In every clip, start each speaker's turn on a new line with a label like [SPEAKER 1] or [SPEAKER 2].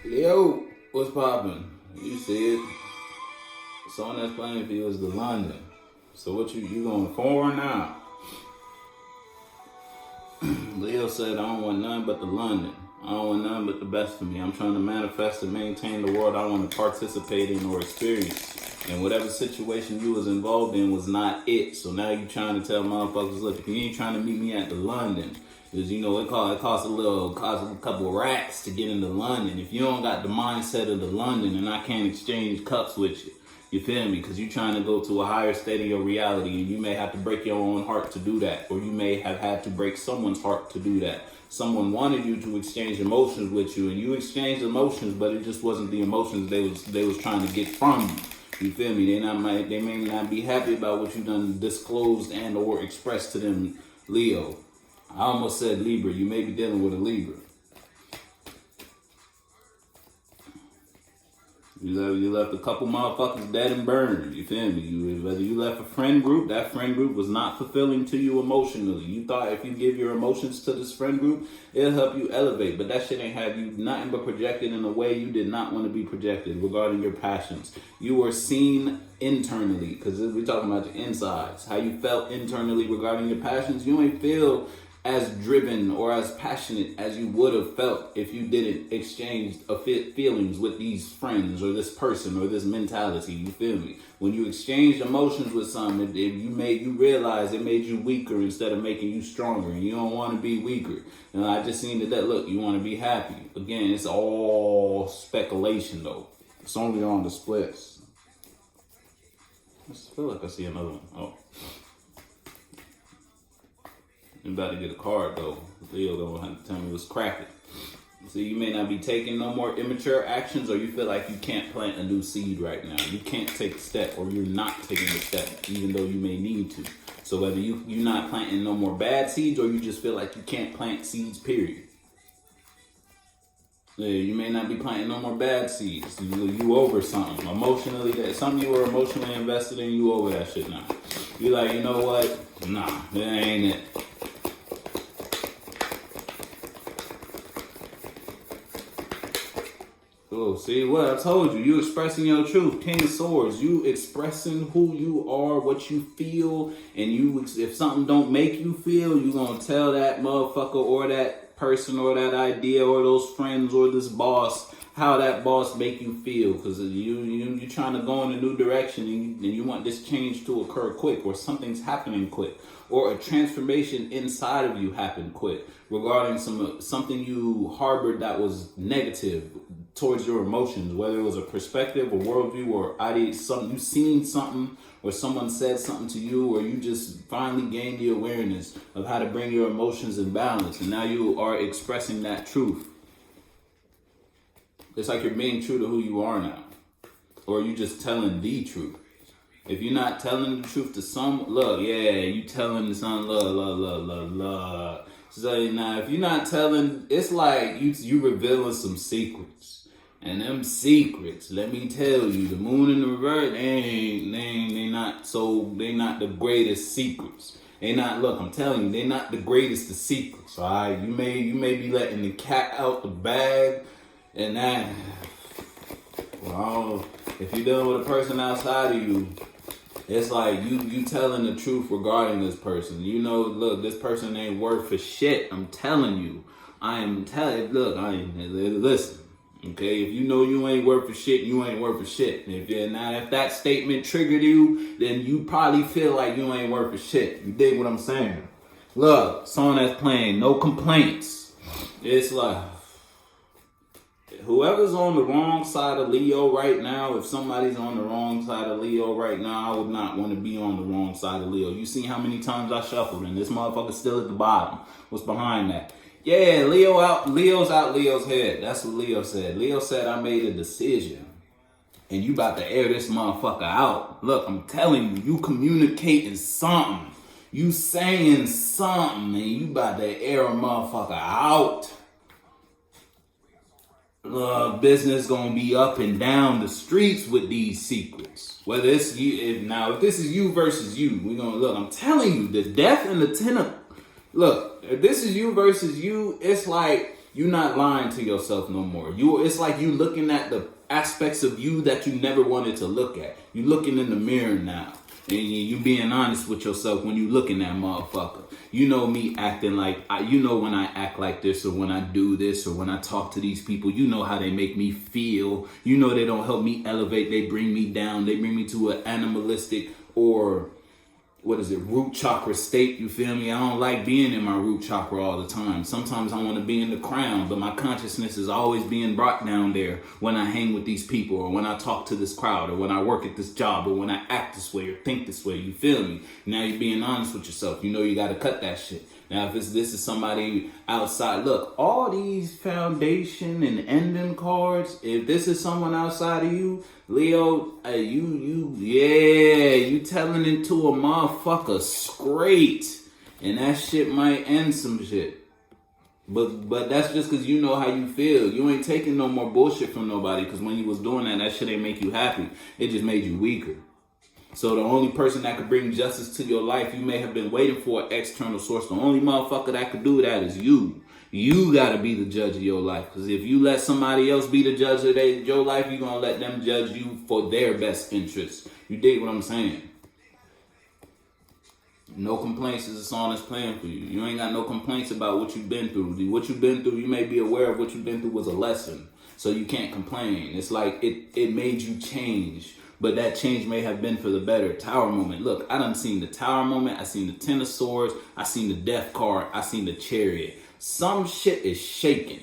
[SPEAKER 1] Yo, what's poppin'? You see it. The song that's playing for you is the London. So what you going for now? Leo said, I don't want none but the London. I don't want none but the best of me. I'm trying to manifest and maintain the world I want to participate in or experience. And whatever situation you was involved in was not it. So now you trying to tell motherfuckers, look, if you ain't trying to meet me at the London, because you know it costs a couple of racks to get into London. If you don't got the mindset of the London, and I can't exchange cups with you, you feel me? Because you're trying to go to a higher state of your reality, and you may have to break your own heart to do that, or you may have had to break someone's heart to do that. Someone wanted you to exchange emotions with you, and you exchanged emotions, but it just wasn't the emotions they was trying to get from you. You feel me? They may not be happy about what you done disclosed and or expressed to them, Leo. I almost said Libra. You may be dealing with a Libra. You left a couple motherfuckers dead and burned. You feel me? Whether you left a friend group, that friend group was not fulfilling to you emotionally. You thought if you give your emotions to this friend group, it'll help you elevate. But that shit ain't have you nothing but projected in a way you did not want to be projected regarding your passions. You were seen internally, because we're talking about the insides. How you felt internally regarding your passions. You ain't feel as driven or as passionate as you would have felt if you didn't exchange feelings with these friends or this person or this mentality. You feel me? When you exchanged emotions with someone, you realize it made you weaker instead of making you stronger, and you don't want to be weaker. And I just seen that look, you want to be happy. Again, it's all speculation though. It's only on the splits. I feel like I see another one. Oh. I'm about to get a card though. Leo gonna have to tell me what's cracking. See, you may not be taking no more immature actions, or you feel like you can't plant a new seed right now. You can't take a step, or you're not taking a step, even though you may need to. So whether you're not planting no more bad seeds, or you just feel like you can't plant seeds, period. Yeah, you may not be planting no more bad seeds. You over something emotionally, that something you were emotionally invested in. You over that shit now. You like, you know what? Nah, that ain't it. Oh, see what I told you. You expressing your truth. King of Swords. You expressing who you are, what you feel, and if something don't make you feel, you gonna tell that motherfucker or that person or that idea or those friends or this boss how that boss make you feel, because you trying to go in a new direction, and you want this change to occur quick, or something's happening quick, or a transformation inside of you happen quick regarding something you harbored that was negative towards your emotions, whether it was a perspective, a worldview, or idea, something you seen something, or someone said something to you, or you just finally gained the awareness of how to bring your emotions in balance, and now you are expressing that truth. It's like you're being true to who you are now, or you just telling the truth. If you're not telling the truth to some, look, yeah, you telling some, love. So now, if you're not telling, it's like you revealing some secrets. And them secrets, let me tell you, the moon and the reverse, they not the greatest secrets. They not, look, I'm telling you, they're not the greatest of secrets, all right? You may be letting the cat out the bag, and that, well, if you're dealing with a person outside of you, it's like you telling the truth regarding this person. You know, look, this person ain't worth a shit. I'm telling you. Listen. Okay, if you know you ain't worth a shit, you ain't worth a shit. If that statement triggered you, then you probably feel like you ain't worth a shit. You dig what I'm saying? Look, song that's playing, no complaints. It's like, whoever's on the wrong side of Leo right now, if somebody's on the wrong side of Leo right now, I would not want to be on the wrong side of Leo. You see how many times I shuffled, and this motherfucker's still at the bottom. What's behind that? Yeah, Leo's out Leo's head. That's what Leo said. Leo said, I made a decision, and you about to air this motherfucker out. Look, I'm telling you, you communicating something. You saying something, and you about to air a motherfucker out. Business gonna be up and down the streets with these secrets. Whether it's you, if this is you versus you, we gonna look. I'm telling you, the death and the 10 of, look, if this is you versus you, it's like you're not lying to yourself no more. It's like you looking at the aspects of you that you never wanted to look at. You looking in the mirror now. And you being honest with yourself when you look in that motherfucker. You know me acting like, you know when I act like this or when I do this or when I talk to these people, you know how they make me feel. You know they don't help me elevate, they bring me down. They bring me to an animalistic or root chakra state, you feel me? I don't like being in my root chakra all the time. Sometimes I want to be in the crown, but my consciousness is always being brought down there when I hang with these people or when I talk to this crowd or when I work at this job or when I act this way or think this way, you feel me? Now you're being honest with yourself. You know you got to cut that shit. Now, if this is somebody outside, look, all these foundation and ending cards, if this is someone outside of you, Leo, you telling it to a motherfucker straight. And that shit might end some shit. But that's just because you know how you feel. You ain't taking no more bullshit from nobody because when you was doing that shit ain't make you happy. It just made you weaker. So the only person that could bring justice to your life, you may have been waiting for an external source. The only motherfucker that could do that is you. You got to be the judge of your life. Because if you let somebody else be the judge of your life, you're going to let them judge you for their best interests. You dig what I'm saying? No complaints is a song that's playing for you. You ain't got no complaints about what you've been through. What you've been through, you may be aware of what you've been through was a lesson. So you can't complain. It's like it made you change. But that change may have been for the better. Tower moment. Look, I done seen the Tower moment. I seen the Ten of Swords. I seen the Death card. I seen the Chariot. Some shit is shaking.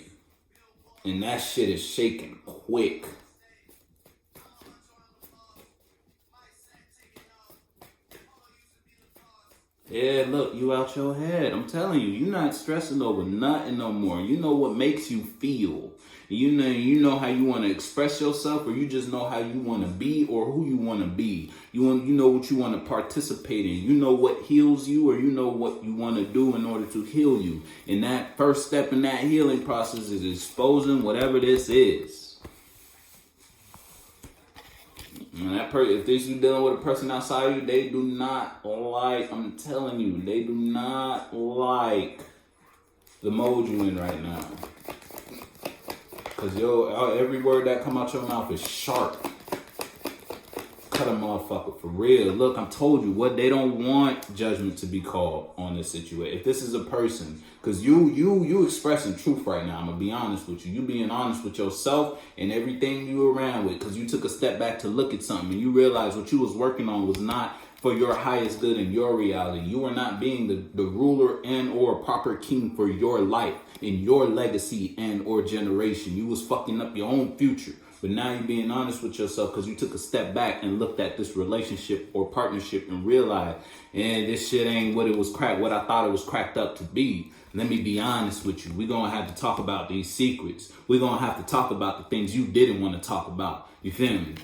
[SPEAKER 1] And that shit is shaking quick. Yeah, look, you out your head. I'm telling you, you're not stressing over nothing no more. You know what makes you feel. You know how you want to express yourself, or you just know how you want to be or who you want to be. You know what you want to participate in. You know what heals you, or you know what you want to do in order to heal you. And that first step in that healing process is exposing whatever this is. And if you dealing with a person outside you, they do not like, I'm telling you, they do not like the mode you in right now. Because every word that come out your mouth is sharp. Cut a motherfucker for real. Look, I told you what they don't want judgment to be called on this situation. If this is a person, because you expressing truth right now. I'm gonna be honest with you. You being honest with yourself and everything you around with, because you took a step back to look at something and you realized what you was working on was not for your highest good in your reality. You are not being the ruler and or proper king for your life, in your legacy and or generation. You was fucking up your own future. But now you're being honest with yourself because you took a step back and looked at this relationship or partnership and realized, this shit ain't what I thought it was cracked up to be. Let me be honest with you. We're going to have to talk about these secrets. We're going to have to talk about the things you didn't want to talk about. You feel me?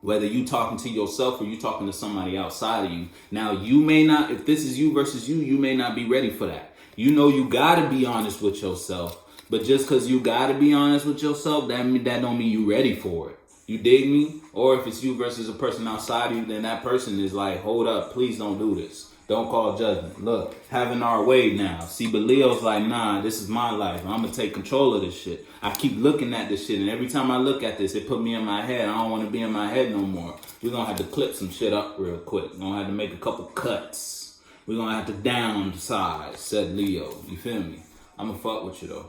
[SPEAKER 1] Whether you talking to yourself or you talking to somebody outside of you. Now, you may not, if this is you versus you may not be ready for that. You know you got to be honest with yourself. But just because you got to be honest with yourself, that don't mean you ready for it. You dig me? Or if it's you versus a person outside of you, then that person is like, hold up, please don't do this. Don't call judgment. Look, having our way now. See, but Leo's like, nah, this is my life. I'm going to take control of this shit. I keep looking at this shit, and every time I look at this, it put me in my head. I don't want to be in my head no more. We're going to have to clip some shit up real quick. We're going to have to make a couple cuts. We're going to have to downsize, said Leo. You feel me? I'm going to fuck with you, though.